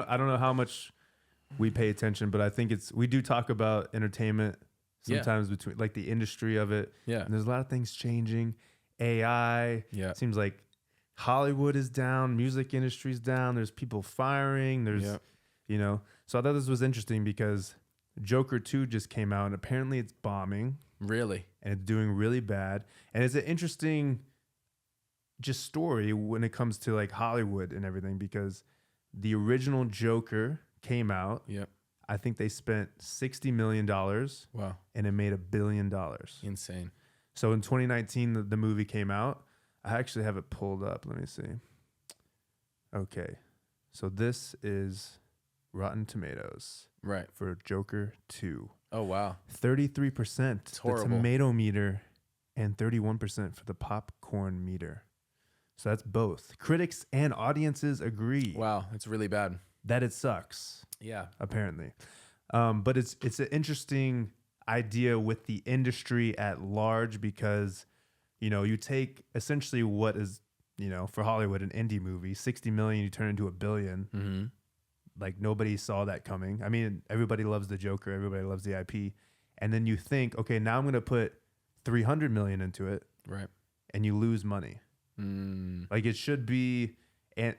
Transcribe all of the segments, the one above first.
I don't know how much we pay attention, but I think we do talk about entertainment sometimes between like the industry of it. Yeah. And there's a lot of things changing. AI. Yeah. It seems like Hollywood is down, music industry's down. There's people firing. There's, you know. So I thought this was interesting because Joker 2 just came out and apparently it's bombing. Really? And it's doing really bad. And it's an interesting just story when it comes to like Hollywood and everything because the original Joker came out. Yep. I think they spent $60 million. Wow. And it made $1 billion. Insane. So in 2019, the movie came out. I actually have it pulled up. Let me see. Okay. So this is Rotten Tomatoes. Right. For Joker 2. Oh, wow. 33% It's the horrible. tomato meter and 31% for the popcorn meter. So that's both. Critics and audiences agree. Wow. It's really bad. That it sucks. Yeah. Apparently. But it's an interesting idea with the industry at large because, you know, you take essentially what is, you know, for Hollywood, an indie movie, 60 million, you turn into $1 billion. Mm-hmm. Like nobody saw that coming. I mean, everybody loves the Joker. Everybody loves the IP. And then you think, okay, now I'm going to put 300 million into it. Right. And you lose money. Like it should be, and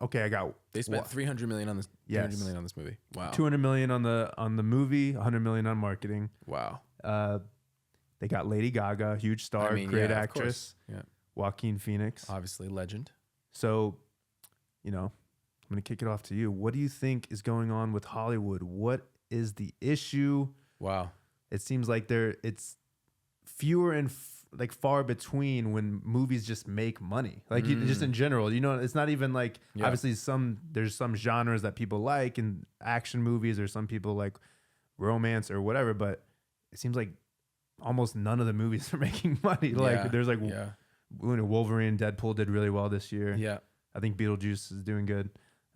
okay, I got. They spent 300 million on this. Yes. 300 million on this movie. Wow. 200 million on the movie, 100 million on marketing. Wow. They got Lady Gaga, huge star, great actress. Yeah. Joaquin Phoenix, Obviously, legend. So, you know, I'm gonna kick it off to you. What do you think is going on with Hollywood? What is the issue? Wow. It seems like it's fewer and like far between when movies just make money. Like just in general, you know, it's not even like obviously there's some genres that people like in action movies or some people like romance or whatever, but it seems like almost none of the movies are making money. Like there's like Wolverine, Deadpool did really well this year. Yeah. I think Beetlejuice is doing good.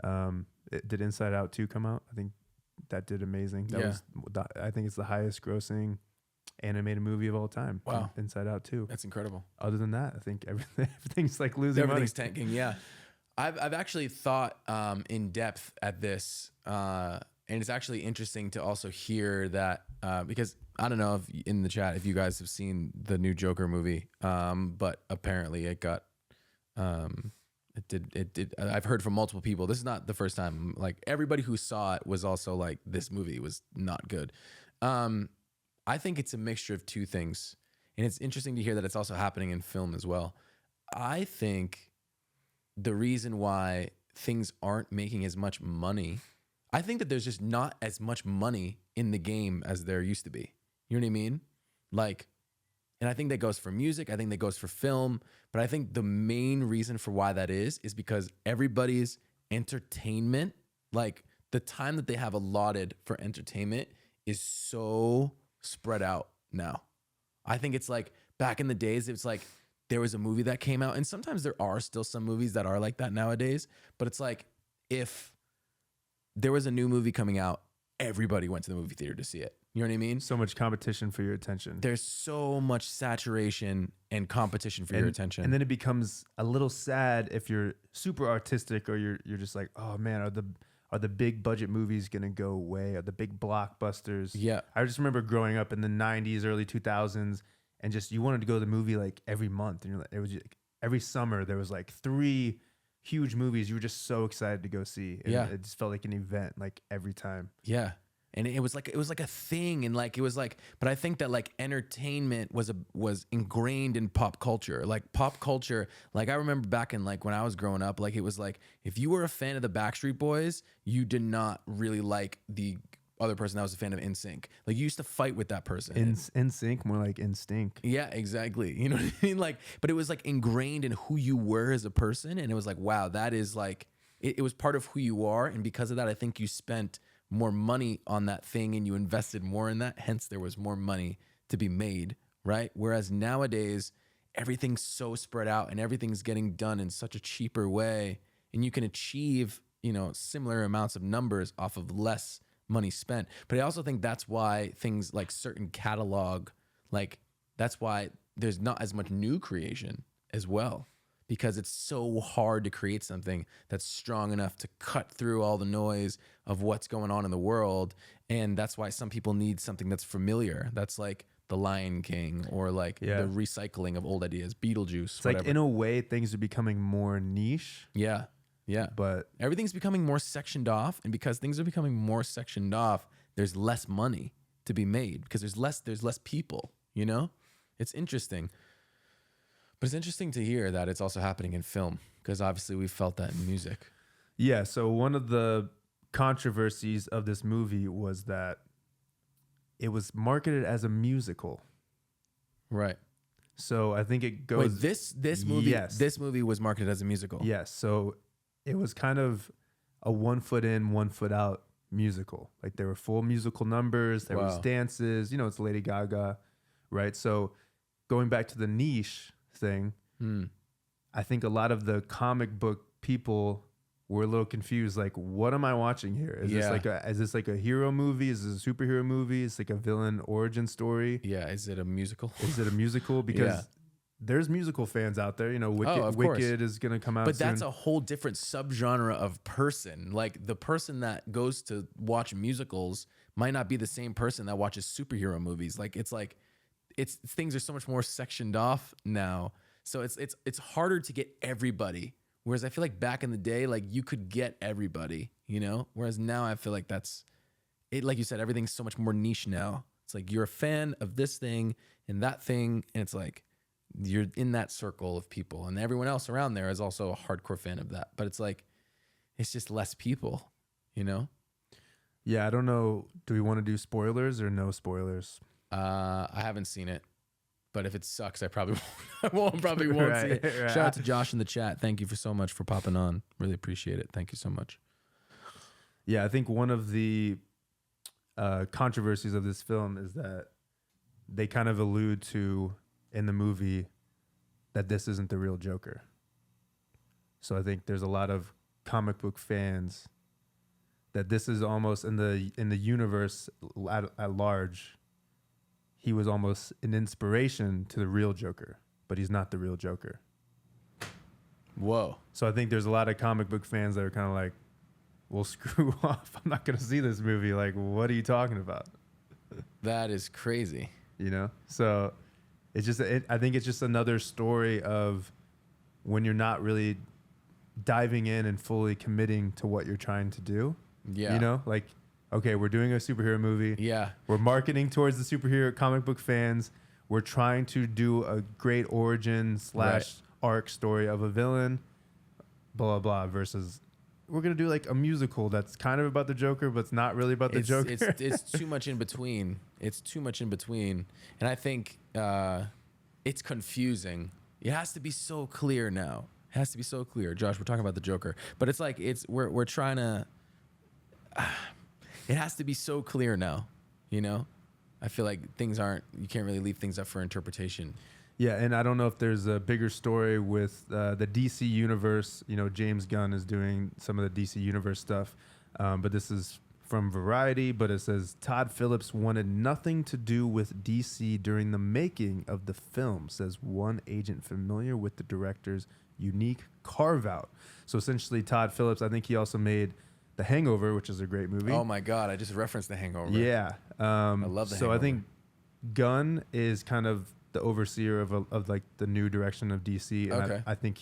Did Inside Out 2 come out? I think that did amazing. I think it's the highest grossing animated movie of all time. Wow. Inside Out 2. That's incredible. Other than that, I think everything's like losing Everything's money. tanking. Yeah. I've actually thought in depth at this, and it's actually interesting to also hear that because I don't know if in the chat if you guys have seen the new Joker movie, but apparently it got it did. I've heard from multiple people. This is not the first time. Like everybody who saw it was also like this movie was not good. I think it's a mixture of two things, and it's interesting to hear that it's also happening in film as well. I think the reason why things aren't making as much money, I think that there's just not as much money in the game as there used to be. You know what I mean? Like, and I think that goes for music. I think that goes for film. But I think the main reason for why that is because everybody's entertainment, like the time that they have allotted for entertainment is so spread out now. I think it's like back in the days, it's like there was a movie that came out, and sometimes there are still some movies that are like that nowadays, but it's like if there was a new movie coming out, everybody went to the movie theater to see it. You know what I mean? So much competition for your attention. There's so much saturation and competition for your attention. And then it becomes a little sad if you're super artistic or you're just like, oh man, are the big budget movies gonna go away? Are the big blockbusters? Yeah. I just remember growing up in the 90s, early 2000s, and just you wanted to go to the movie like every month, and you're like, it was just, every summer there was like 3 huge movies you were just so excited to go see. And it just felt like an event like every time. Yeah. And it was like a thing, and like it was like, but I think that like entertainment was ingrained in pop culture. Like pop culture, like I remember back in like when I was growing up, like it was like if you were a fan of the Backstreet Boys, you did not really like the other person that was a fan of NSYNC. Like you used to fight with that person. NSYNC, more like Instinct. Yeah, exactly. You know what I mean? Like, but it was like ingrained in who you were as a person, and it was like, wow, that is like it was part of who you are, and because of that, I think you spent more money on that thing and you invested more in that. Hence, there was more money to be made, right? Whereas nowadays, everything's so spread out and everything's getting done in such a cheaper way, and you can achieve, you know, similar amounts of numbers off of less money spent. But I also think that's why things like certain catalog, like that's why there's not as much new creation as well, because it's so hard to create something that's strong enough to cut through all the noise of what's going on in the world. And that's why some people need something that's familiar. That's like The Lion King, or like Yeah. the recycling of old ideas, Beetlejuice, It's whatever. like in a way things are becoming more niche, Yeah. Yeah. but Everything's becoming more sectioned off. And because things are becoming more sectioned off, there's less money to be made because there's less people, you know? It's interesting. But it's interesting to hear that it's also happening in film, because obviously we felt that in music. yeah. So one of the controversies of this movie was that it was marketed as a musical. Right. So I think it goes. Wait, this movie Yes. this movie was marketed as a musical. Yes. So it was kind of a 1 foot in, 1 foot out musical. Like there were full musical numbers, there was Wow. dances, it's Lady Gaga, right? So going back to the niche thing, I think a lot of the comic book people were a little confused. Like, what am I watching here? Is this like a hero movie? Is this a superhero movie? It's like a villain origin story. Yeah. Is it a musical? Is it a musical? Because Yeah. there's musical fans out there. Wicked, of course. Wicked is gonna come out But soon. that's a whole different subgenre of person. Like the person that goes to watch musicals might not be the same person that watches superhero movies. Like it's things are so much more sectioned off now. So it's harder to get everybody. Whereas I feel like back in the day, like you could get everybody, Whereas now I feel like that's it. Like you said, everything's so much more niche now. It's like you're a fan of this thing and that thing, and it's like you're in that circle of people, and everyone else around there is also a hardcore fan of that. But it's like it's just less people, Yeah, I don't know. Do we want to do spoilers or no spoilers? I haven't seen it, but if it sucks, I probably won't see it. Right. Shout out to Josh in the chat. Thank you so much for popping on. Really appreciate it. Thank you so much. Yeah, I think one of the controversies of this film is that they kind of allude to in the movie that this isn't the real Joker. So I think there's a lot of comic book fans that this is almost in the universe at large. He was almost an inspiration to the real Joker, but he's not the real Joker. Whoa. So I think there's a lot of comic book fans that are kind of like, well, screw off. I'm not going to see this movie. Like, what are you talking about? That is crazy. So it's just, I think it's just another story of when you're not really diving in and fully committing to what you're trying to do. Yeah. Like, okay, we're doing a superhero movie. Yeah. We're marketing towards the superhero comic book fans. We're trying to do a great origin / arc story of a villain, blah, blah, blah, versus we're going to do like a musical that's kind of about the Joker, but it's not really about the Joker. It's too much in between. It's too much in between. And I think it's confusing. It has to be so clear now. It has to be so clear. Josh, we're talking about the Joker. But it's like we're trying to it has to be so clear now, I feel like you can't really leave things up for interpretation. Yeah, and I don't know if there's a bigger story with the DC universe. James Gunn is doing some of the DC universe stuff, but this is from Variety. But it says Todd Phillips wanted nothing to do with DC during the making of the film, says one agent familiar with the director's unique carve-out. So essentially, Todd Phillips, I think he also made The Hangover, which is a great movie. Oh my God, I just referenced The Hangover. Yeah. I love The So Hangover. I think Gunn is kind of the overseer of like the new direction of DC. And Okay. I think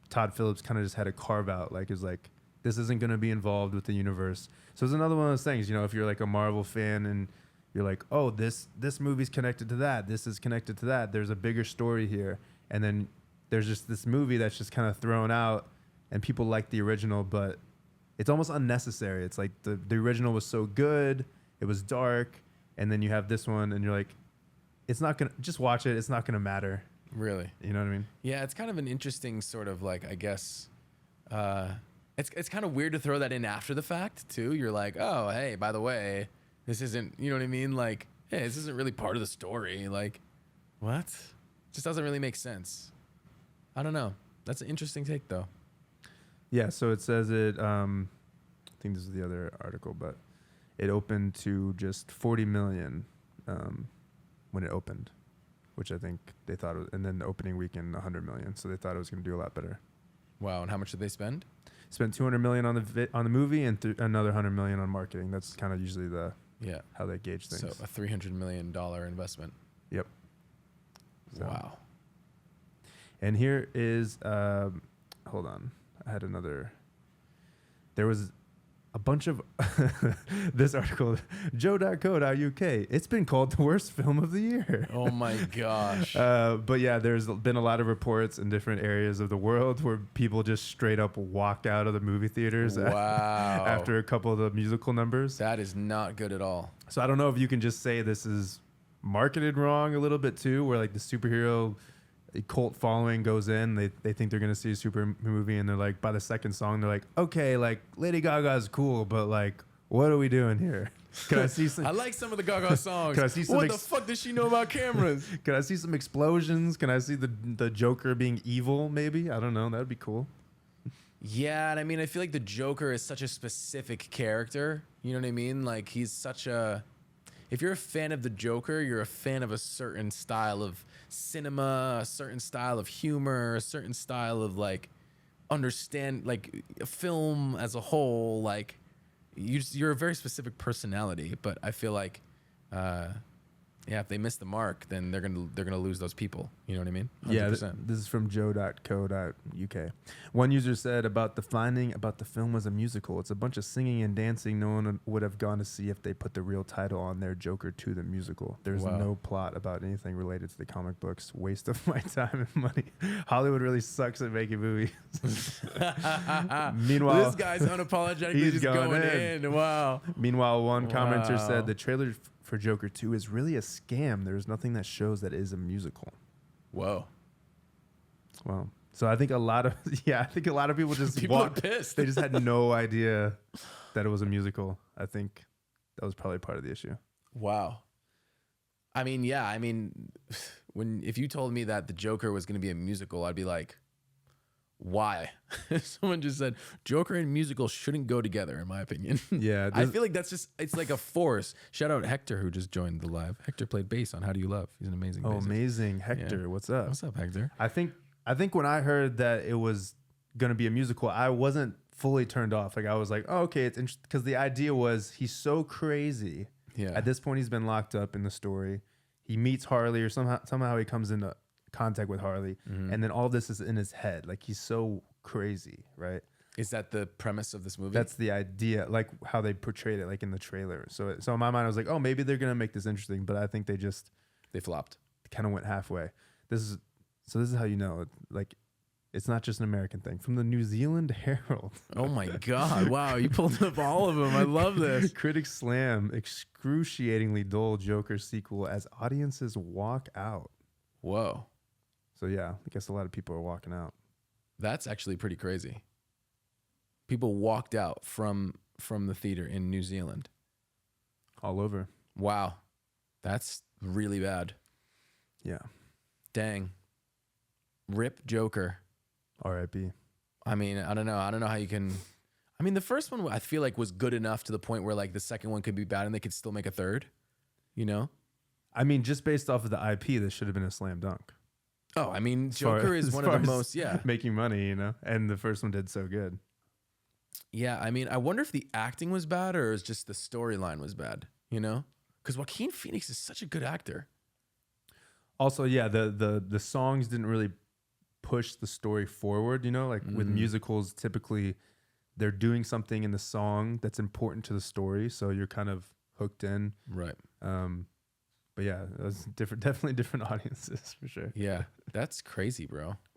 Todd Phillips kind of just had a carve out, like is like, this isn't going to be involved with the universe. So it's another one of those things, if you're like a Marvel fan and you're like, oh, this movie's connected to that. This is connected to that. There's a bigger story here. And then there's just this movie that's just kind of thrown out and people like the original, but it's almost unnecessary. It's like the original was so good. It was dark. And then you have this one and you're like, it's not going to, just watch it. It's not going to matter. Really? You know what I mean? Yeah, it's kind of an interesting sort of like, I guess, it's kind of weird to throw that in after the fact too. You're like, oh, hey, by the way, this isn't, you know what I mean? Like, hey, this isn't really part of the story. Like, what? Just doesn't really make sense. I don't know. That's an interesting take though. Yeah. So it says it, I think this is the other article, but it opened to just 40 million when it opened. which I think they thought, and then the opening weekend 100 million. So they thought it was going to do a lot better. Wow. And how much did they spend? Spent 200 million on the movie and another 100 million on marketing. That's kind of usually how they gauge things. So a $300 million investment. Yep. So. Wow. And here is, hold on. I had another. There was a bunch of this article, joe.co.uk. It's been called the worst film of the year. Oh my gosh. But yeah, there's been a lot of reports in different areas of the world where people just straight up walk out of the movie theaters Wow. after a couple of the musical numbers. That is not good at all. So I don't know if you can just say this is marketed wrong a little bit too, where like the superhero cult following goes in, they think they're gonna see a super movie, and they're like, by the second song they're like, okay, like Lady Gaga's cool, but like what are we doing here? Can I see some? I like some of the Gaga songs. Can I see some what the fuck does she know about cameras? Can I see some explosions? Can I see the Joker being evil? Maybe, I don't know. That'd be cool. Yeah, and I mean, I feel like the Joker is such a specific character. You know what I mean? Like he's such a. If you're a fan of the Joker, you're a fan of a certain style of cinema, a certain style of humor, a certain style of like understand like a film as a whole. Like you're a very specific personality, but I feel like yeah, if they miss the mark, then they're gonna lose those people. You know what I mean? 100%. Yeah, this is from joe.co.uk. One user said about the finding about the film was a musical. It's a bunch of singing and dancing no one would have gone to see if they put the real title on their Joker 2 the musical. There's no plot about anything related to the comic books. Waste of my time and money. Hollywood really sucks at making movies. Meanwhile, this guy's unapologetically just going in. Wow. Meanwhile, one commenter said the trailer for Joker 2 is really a scam. There's nothing that shows that it is a musical. Whoa. Well, so I think a lot of people just people are pissed. They just had no idea that it was a musical. I think that was probably part of the issue. Wow. I mean, yeah. I mean, if you told me that the Joker was going to be a musical, I'd be like, why? Someone just said Joker and musical shouldn't go together, in my opinion. Yeah. I feel like it's like a force. Shout out Hector, who just joined the live. Hector played bass on How Do You Love? He's an amazing bassist. Amazing. Hector, yeah. What's up? What's up, Hector? I think when I heard that it was going to be a musical, I wasn't fully turned off. Like I was like, oh, okay, it's interesting. Because the idea was he's so crazy. Yeah. At this point, he's been locked up in the story. He meets Harley, or somehow he comes into contact with Harley, and then all this is in his head. Like he's so crazy, right? Is that the premise of this movie? That's the idea, like how they portrayed it, like in the trailer. So in my mind, I was like, oh, maybe they're gonna make this interesting, but I think they flopped. Kind of went halfway. This is how you know, like, it's not just an American thing. From the New Zealand Herald. Oh my God! Wow, you pulled up all of them. I love this. Critics slam excruciatingly dull Joker sequel as audiences walk out. Whoa. So yeah, I guess a lot of people are walking out. That's actually pretty crazy. People walked out from the theater in New Zealand. All over. Wow. That's really bad. Yeah. Dang. Rip Joker. R.I.P. I mean, I don't know. I don't know how you can. I mean, the first one I feel like was good enough to the point where like the second one could be bad and they could still make a third. You know? I mean, just based off of the IP, this should have been a slam dunk. Oh, I mean, Joker is one of the most, making money, you know, and the first one did so good. Yeah, I mean, I wonder if the acting was bad or is just the storyline was bad, you know? Because Joaquin Phoenix is such a good actor. Also, yeah, the songs didn't really push the story forward, you know? Like with musicals, typically they're doing something in the song that's important to the story, so you're kind of hooked in. Right. But yeah, it was definitely different audiences for sure. Yeah, that's crazy, bro.